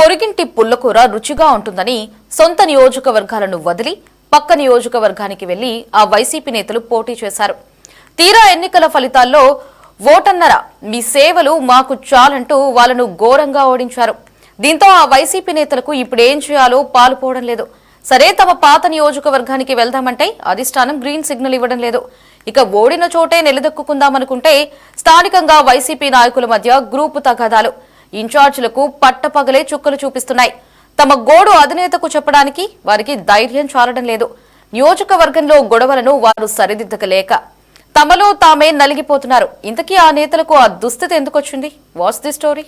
పొరిగింటి పుల్లకూర రుచిగా ఉంటుందని సొంత నియోజకవర్గాలను వదిలి పక్క నియోజకవర్గానికి వెళ్లి ఆ వైసీపీ నేతలు పోటీ చేశారు. తీరా ఎన్నికల ఫలితాల్లో ఓటన్నర మీ సేవలు మాకు చాలంటూ వాళ్లను ఘోరంగా ఓడించారు. దీంతో ఆ వైసీపీ నేతలకు ఇప్పుడేం చేయాలో పాలుపోవడం లేదు. సరే, తమ పాత నియోజకవర్గానికి వెళ్దామంటే అధిష్టానం గ్రీన్ సిగ్నల్ ఇవ్వడం లేదు. ఇక ఓడిన చోటే నిలదొక్కుందామనుకుంటే స్థానికంగా వైసీపీ నాయకుల మధ్య గ్రూపు తగాదాలు ఇన్ఛార్జీలకు పట్టపగలే చుక్కలు చూపిస్తున్నాయి. తమ గోడు అధినేతకు చెప్పడానికి వారికి ధైర్యం చాలడం లేదు. నియోజకవర్గంలో గొడవలను వారు సరిదిద్దకలేక తమలో తామే నలిగిపోతున్నారు. ఇంతకీ ఆ నేతలకు ఆ దుస్థితి ఎందుకొచ్చింది? What's the story?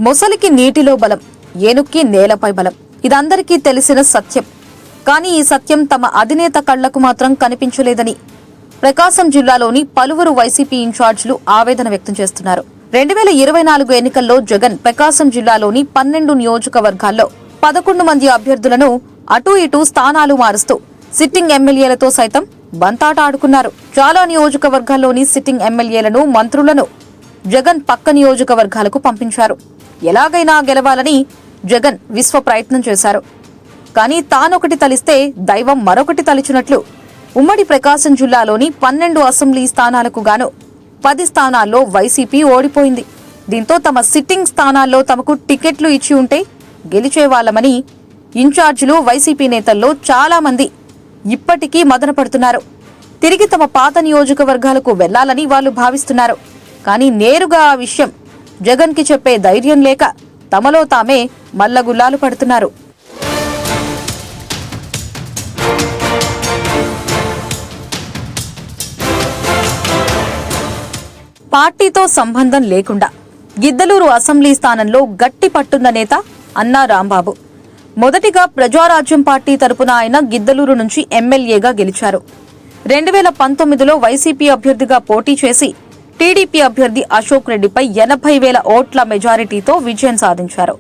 మొసలికి నీటిలో బలం, ఏనుక్కి నేలపై బలం. ఇదందరికీ తెలిసిన సత్యం. కానీ ఈ సత్యం తమ అధినేత కళ్లకు మాత్రం కనిపించలేదని ప్రకాశం జిల్లాలోని పలువురు వైసీపీ ఇన్ఛార్జీలు ఆవేదన వ్యక్తం చేస్తున్నారు. 2024 ఎన్నికల్లో జగన్ ప్రకాశం జిల్లాలోని 12 నియోజకవర్గాల్లో 11 మంది అభ్యర్థులను అటూ ఇటూ స్థానాలు మారుస్తూ సిట్టింగ్ ఎమ్మెల్యేలతో సైతం బంతాట ఆడుకున్నారు. చాలా నియోజకవర్గాల్లోని సిట్టింగ్ ఎమ్మెల్యేలను, మంత్రులను జగన్ పక్క నియోజకవర్గాలకు పంపించారు. ఎలాగైనా గెలవాలని జగన్ విశ్వ ప్రయత్నం చేశారు. కానీ తానొకటి తలిస్తే దైవం మరొకటి తలిచినట్లు ఉమ్మడి ప్రకాశం జిల్లాలోని 12 అసెంబ్లీ స్థానాలకు గాను 10 స్థానాల్లో వైసీపీ ఓడిపోయింది. దీంతో తమ సిట్టింగ్ స్థానాల్లో తమకు టికెట్లు ఇచ్చి ఉంటే గెలిచేవాళ్లమని ఇన్ఛార్జీలు, వైసీపీ నేతల్లో చాలా మంది ఇప్పటికీ మదన పడుతున్నారు. తిరిగి తమ పాత నియోజకవర్గాలకు వెళ్లాలని వాళ్లు భావిస్తున్నారు. కానీ నేరుగా ఆ విషయం జగన్ కి చెప్పే ధైర్యం లేక తమలో తామే మల్లగుల్లాలు పడుతున్నారు. పార్టీతో సంబంధం లేకుండా గిద్దలూరు అసెంబ్లీ స్థానంలో గట్టి పట్టున్న నేత అన్నా రాంబాబు. మొదటిగా ప్రజారాజ్యం పార్టీ తరపున ఆయన గిద్దలూరు నుంచి ఎమ్మెల్యేగా గెలిచారు. 2019లో వైసీపీ అభ్యర్థిగా పోటీ చేసి టీడీపీ అభ్యర్థి అశోక్ రెడ్డిపై 80,000 ఓట్ల మెజారిటీతో విజయం సాధించారు.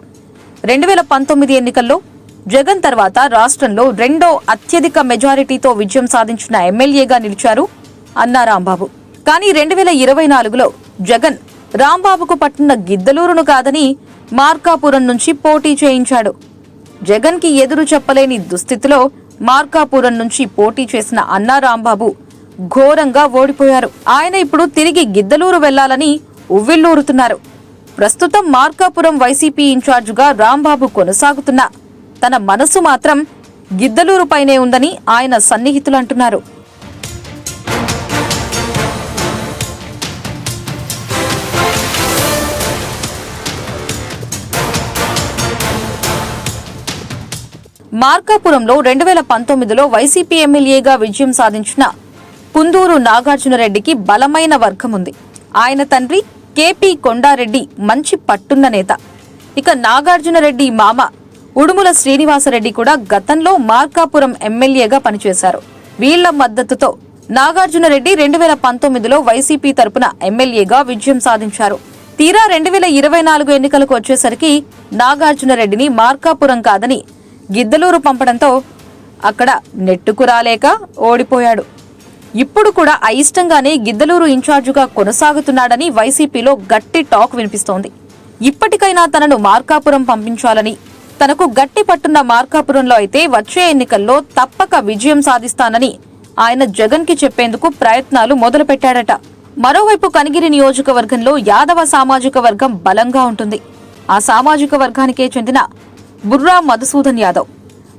2019 ఎన్నికల్లో జగన్ తర్వాత రాష్ట్రంలో రెండో అత్యధిక మెజారిటీతో విజయం సాధించిన ఎమ్మెల్యేగా నిలిచారు అన్నా రాంబాబు. కానీ 2024లో జగన్ రాంబాబుకు పట్టున్న గిద్దలూరును కాదని మార్కాపురం నుంచి పోటీ చేయించాడు. జగన్ కి ఎదురు చెప్పలేని దుస్థితిలో మార్కాపురం నుంచి పోటీ చేసిన అన్నా రాంబాబు ఘోరంగా ఓడిపోయారు. ఆయన ఇప్పుడు తిరిగి గిద్దలూరు వెళ్లాలని ఉవ్విళ్లూరుతున్నారు. ప్రస్తుతం మార్కాపురం వైసీపీ ఇన్ఛార్జిగా రాంబాబు కొనసాగుతున్నా తన మనసు మాత్రం గిద్దలూరుపైనే ఉందని ఆయన సన్నిహితులు అంటున్నారు. మార్కాపురంలో 2019లో వైసీపీ ఎమ్మెల్యేగా విజయం సాధించిన కుందూరు నాగార్జునరెడ్డికి బలమైన వర్గం ఉంది. ఆయన తండ్రి కేపీ కొండారెడ్డి మంచి పట్టున్న నేత. ఇక నాగార్జునరెడ్డి మామ ఉడుముల శ్రీనివాసరెడ్డి కూడా గతంలో మార్కాపురం ఎమ్మెల్యేగా పనిచేశారు. వీళ్ల మద్దతుతో నాగార్జునరెడ్డి 2019లో వైసీపీ తరపున ఎమ్మెల్యేగా విజయం సాధించారు. తీరా 2024 ఎన్నికలకు వచ్చేసరికి నాగార్జునరెడ్డిని మార్కాపురం కాదని గిద్దలూరు పంపడంతో అక్కడ నెట్టుకు రాలేక ఓడిపోయాడు. ఇప్పుడు కూడా అయిష్టంగానే గిద్దలూరు ఇన్ఛార్జిగా కొనసాగుతున్నాడని వైసీపీలో గట్టి టాక్ వినిపిస్తోంది. ఇప్పటికైనా తనను మార్కాపురం పంపించాలని, తనకు గట్టి పట్టున్న మార్కాపురంలో అయితే వచ్చే ఎన్నికల్లో తప్పక విజయం సాధిస్తానని ఆయన జగన్ కి చెప్పేందుకు ప్రయత్నాలు మొదలుపెట్టాడట. మరోవైపు కనిగిరి నియోజకవర్గంలో యాదవ సామాజిక వర్గం బలంగా ఉంటుంది. ఆ సామాజిక వర్గానికే చెందిన బుర్రా మధుసూదన్ యాదవ్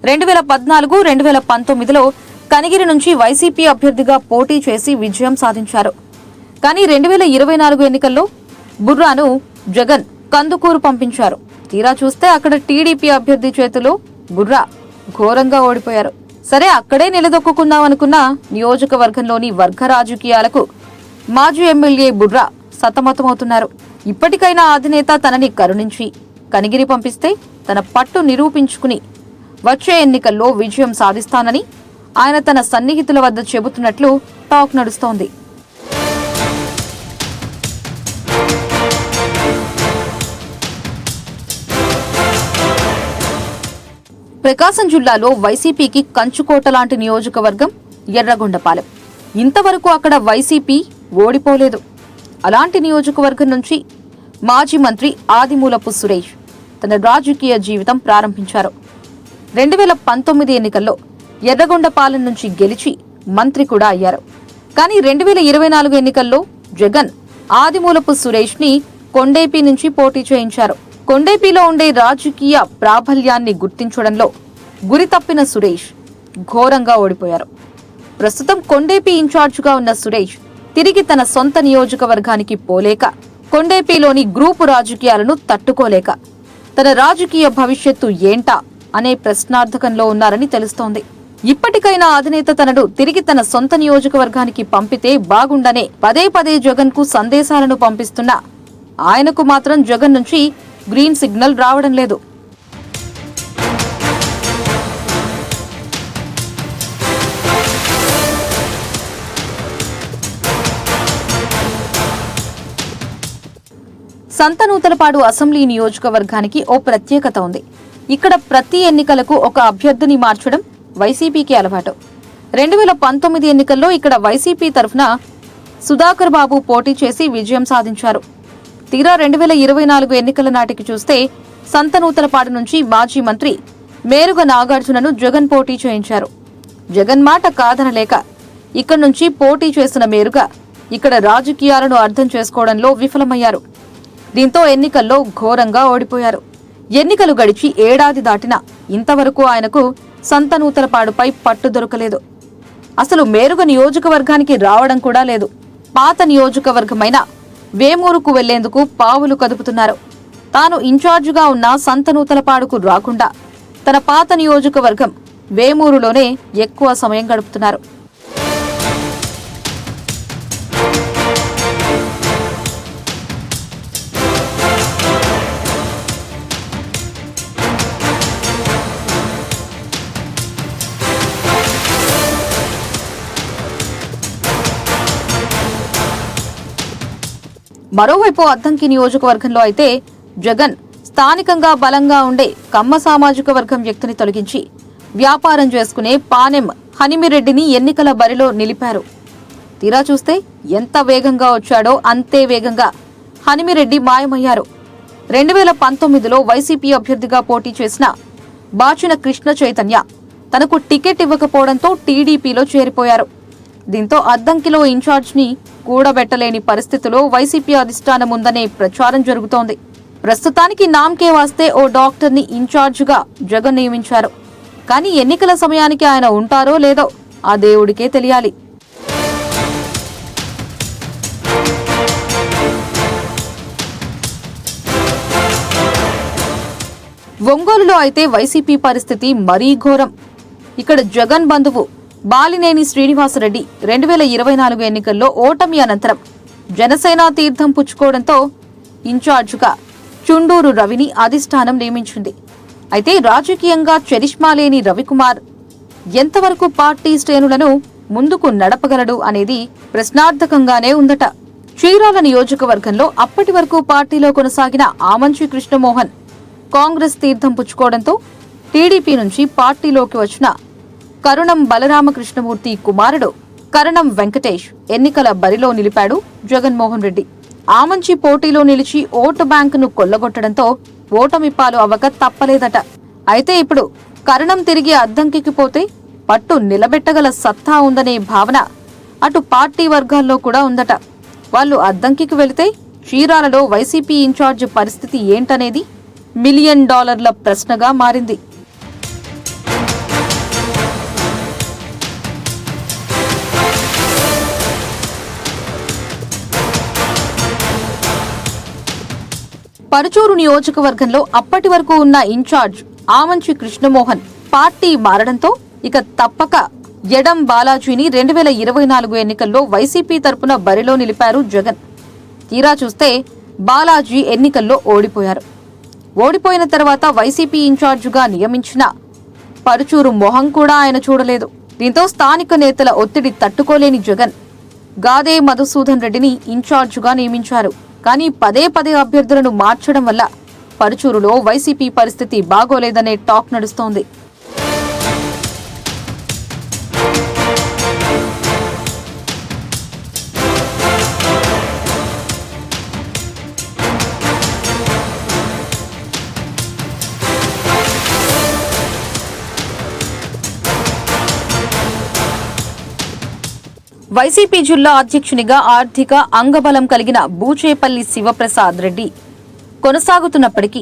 2014, 2019లో కనిగిరి నుంచి వైసీపీ అభ్యర్థిగా పోటీ చేసి విజయం సాధించారు. కానీ 2024 ఎన్నికల్లో బుర్రాను జగన్ కందుకూరు పంపించారు. తీరా చూస్తే అక్కడ టీడీపీ అభ్యర్థి చేతిలో బుర్రా ఘోరంగా ఓడిపోయారు. సరే, అక్కడే నిలదొక్కుందామనుకున్న నియోజకవర్గంలోని వర్గ రాజకీయాలకు మాజీ ఎమ్మెల్యే బుర్రా సతమతమవుతున్నారు. ఇప్పటికైనా అధినేత తనని కరుణించి కనిగిరి పంపిస్తే తన పట్టు నిరూపించుకుని వచ్చే ఎన్నికల్లో విజయం సాధిస్తానని ఆయన తన సన్నిహితుల వద్ద చెబుతున్నట్లు టాక్ నడుస్తోంది. ప్రకాశం జిల్లాలో వైసీపీకి కంచుకోట లాంటి నియోజకవర్గం ఎర్రగొండపాలెం. ఇంతవరకు అక్కడ వైసీపీ ఓడిపోలేదు. అలాంటి నియోజకవర్గం నుంచి మాజీ మంత్రి ఆదిమూలపు సురేష్ తన రాజకీయ జీవితం ప్రారంభించారు. 2019 ఎన్నికల్లో ఎర్రగొండపాలెం నుంచి గెలిచి మంత్రి కూడా అయ్యారు. కానీ 2024 ఎన్నికల్లో జగన్ ఆదిమూలపు సురేష్ ని కొండేపి నుంచి పోటీ చేయించారు. కొండేపిలో ఉండే రాజకీయ ప్రాబల్యాన్ని గుర్తించడంలో గురి తప్పిన సురేష్ ఘోరంగా ఓడిపోయారు. ప్రస్తుతం కొండేపి ఇన్ఛార్జిగా ఉన్న సురేష్ తిరిగి తన సొంత నియోజకవర్గానికి పోలేక, కొండేపిలోని గ్రూపు రాజకీయాలను తట్టుకోలేక తన రాజకీయ భవిష్యత్తు ఏంటా అనే ప్రశ్నార్థకంలో ఉన్నారని తెలుస్తోంది. ఇప్పటికైనా అధినేత తనను తిరిగి తన సొంత నియోజకవర్గానికి పంపితే బాగుండనే పదే పదే జగన్ కు సందేశాలను పంపిస్తున్నా ఆయనకు మాత్రం జగన్ నుంచి గ్రీన్ సిగ్నల్ రావడం లేదు. సంతనూతలపాడు అసెంబ్లీ నియోజకవర్గానికి ఓ ప్రత్యేకత ఉంది. ఇక్కడ ప్రతి ఎన్నికలకు ఒక అభ్యర్థిని మార్చడం వైసీపీకి అలవాటు. 2019 ఎన్నికల్లో ఇక్కడ వైసీపీ తరఫున సుధాకర్ బాబు పోటీ చేసి విజయం సాధించారు. తీరా 2024 ఎన్నికల నాటికి చూస్తే సంతనూతలపాడు నుంచి మాజీ మంత్రి మేరుగ నాగార్జునను జగన్ పోటీ చేయించారు. జగన్ మాట కాదనలేక ఇక్కడి నుంచి పోటీ చేసిన మేరుగ ఇక్కడ రాజకీయాలను అర్థం చేసుకోవడంలో విఫలమయ్యారు. దీంతో ఎన్నికల్లో ఘోరంగా ఓడిపోయారు. ఎన్నికలు గడిచి ఏడాది దాటినా ఇంతవరకు ఆయనకు సంతనూతలపాడుపై పట్టు దొరకలేదు. అసలు మేరుగ నియోజకవర్గానికి రావడం కూడా లేదు. పాత నియోజకవర్గమైన వేమూరుకు వెళ్లేందుకు పావులు కదుపుతున్నారు. తాను ఇన్ఛార్జిగా ఉన్న సంతనూతలపాడుకు రాకుండా తన పాత నియోజకవర్గం వేమూరులోనే ఎక్కువ సమయం గడుపుతున్నారు. మరోవైపు అద్దంకి నియోజకవర్గంలో అయితే జగన్ స్థానికంగా బలంగా ఉండే కమ్మ సామాజిక వర్గం వ్యక్తిని తొలగించి వ్యాపారం చేసుకునే పానెం హనిమిరెడ్డిని ఎన్నికల బరిలో నిలిపారు. తీరా చూస్తే ఎంత వేగంగా వచ్చాడో అంతే వేగంగా హనిమిరెడ్డి మాయమయ్యారు. 2019లో వైసీపీ అభ్యర్థిగా పోటీ చేసిన బాచిన కృష్ణ చైతన్య తనకు టికెట్ ఇవ్వకపోవడంతో టీడీపీలో చేరిపోయారు. దీంతో అద్దంకిలో ఇన్ఛార్జిని కూడబెట్టలేని పరిస్థితిలో వైసీపీ అధిష్టానం ఉందనే ప్రచారం జరుగుతోంది. ప్రస్తుతానికి నామ్కే వాస్తే ఓ డాక్టర్ని ఇన్ఛార్జిగా జగన్ నియమించారు. కానీ ఎన్నికల సమయానికి ఆయన ఉంటారో లేదో ఆ దేవుడికే తెలియాలి. ఒంగోలులో అయితే వైసీపీ పరిస్థితి మరీ ఘోరం. ఇక్కడ జగన్ బంధువు బాలినేని శ్రీనివాసరెడ్డి 2024 ఎన్నికల్లో ఓటమి అనంతరం జనసేన తీర్థం పుచ్చుకోవడంతో ఇన్ఛార్జిగా చుండూరు రవిని అధిష్టానం నియమించింది. అయితే రాజకీయంగా చరిష్మా లేని రవికుమార్ ఎంతవరకు పార్టీ శ్రేణులను ముందుకు నడపగలడు అనేది ప్రశ్నార్థకంగానే ఉందట. చీరాల నియోజకవర్గంలో అప్పటి వరకు పార్టీలో కొనసాగిన ఆమంచి కృష్ణమోహన్ కాంగ్రెస్ తీర్థం పుచ్చుకోవడంతో టీడీపీ నుంచి పార్టీలోకి వచ్చిన కరుణం బలరామకృష్ణమూర్తి కుమారుడు కరణం వెంకటేష్ ఎన్నికల బరిలో నిలిపాడు జగన్మోహన్ రెడ్డి. ఆమంచి పోటీలో నిలిచి ఓటు బ్యాంకును కొల్లగొట్టడంతో ఓటమి పాలు అవ్వక తప్పలేదట. అయితే ఇప్పుడు కరణం తిరిగి అద్దంకికి పోతే పట్టు నిలబెట్టగల సత్తా ఉందనే భావన అటు పార్టీ వర్గాల్లో కూడా ఉందట. వాళ్ళు అద్దంకికి వెళితే చీరాలలో వైసీపీ ఇన్ఛార్జ్ పరిస్థితి ఏంటనేది $1 మిలియన్ ప్రశ్నగా మారింది. పరుచూరు నియోజకవర్గంలో అప్పటి వరకు ఉన్న ఇన్ఛార్జ్ ఆమంచి కృష్ణమోహన్ పార్టీ మారడంతో ఇక తప్పక ఎడం బాలాజీని 2024 ఎన్నికల్లో వైసీపీ తరపున బరిలో నిలిపారు జగన్. తీరా చూస్తే బాలాజీ ఎన్నికల్లో ఓడిపోయారు. ఓడిపోయిన తర్వాత వైసీపీ ఇన్ఛార్జిగా నియమించిన పరుచూరు మొహం కూడా ఆయన చూడలేదు. దీంతో స్థానిక నేతల ఒత్తిడి తట్టుకోలేని జగన్ గాదే మధుసూదన్ రెడ్డిని ఇన్ఛార్జిగా నియమించారు. కానీ పదే పదే అభ్యర్థులను మార్చడం వల్ల పరుచూరులో వైసీపీ పరిస్థితి బాగోలేదనే టాక్ నడుస్తోంది. వైసీపీ జిల్లా అధ్యక్షునిగా ఆర్థిక అంగబలం కలిగిన బూచేపల్లి శివప్రసాద్ రెడ్డి కొనసాగుతున్నప్పటికీ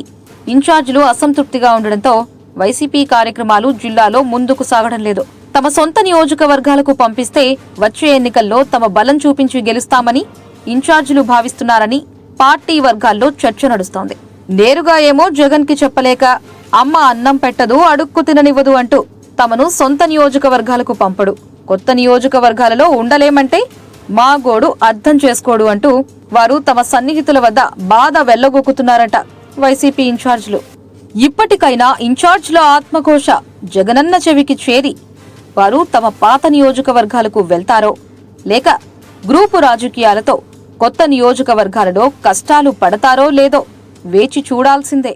ఇన్ఛార్జీలు అసంతృప్తిగా ఉండడంతో వైసీపీ కార్యక్రమాలు జిల్లాలో ముందుకు సాగడం లేదు. తమ సొంత నియోజకవర్గాలకు పంపిస్తే వచ్చే ఎన్నికల్లో తమ బలం చూపించి గెలుస్తామని ఇన్ఛార్జీలు భావిస్తున్నారని పార్టీ వర్గాల్లో చర్చ నడుస్తోంది. నేరుగా ఏమో జగన్ కి చెప్పలేక అమ్మ అన్నం పెట్టదు, అడుక్కు తిననివ్వదు అంటూ తమను సొంత నియోజకవర్గాలకు పంపడు, కొత్త నియోజకవర్గాలలో ఉండలేమంటే మా గోడు అర్థం చేసుకోడు అంటూ వారు తమ సన్నిహితుల వద్ద బాధ వెళ్లగొక్కుతున్నారట వైసీపీ ఇన్ఛార్జీలు. ఇప్పటికైనా ఇన్ఛార్జీల ఆత్మఘోష జగనన్న చెవికి చేరి వారు తమ పాత నియోజకవర్గాలకు వెళ్తారో లేక గ్రూపు రాజకీయాలతో కొత్త నియోజకవర్గాలలో కష్టాలు పడతారో లేదో వేచి చూడాల్సిందే.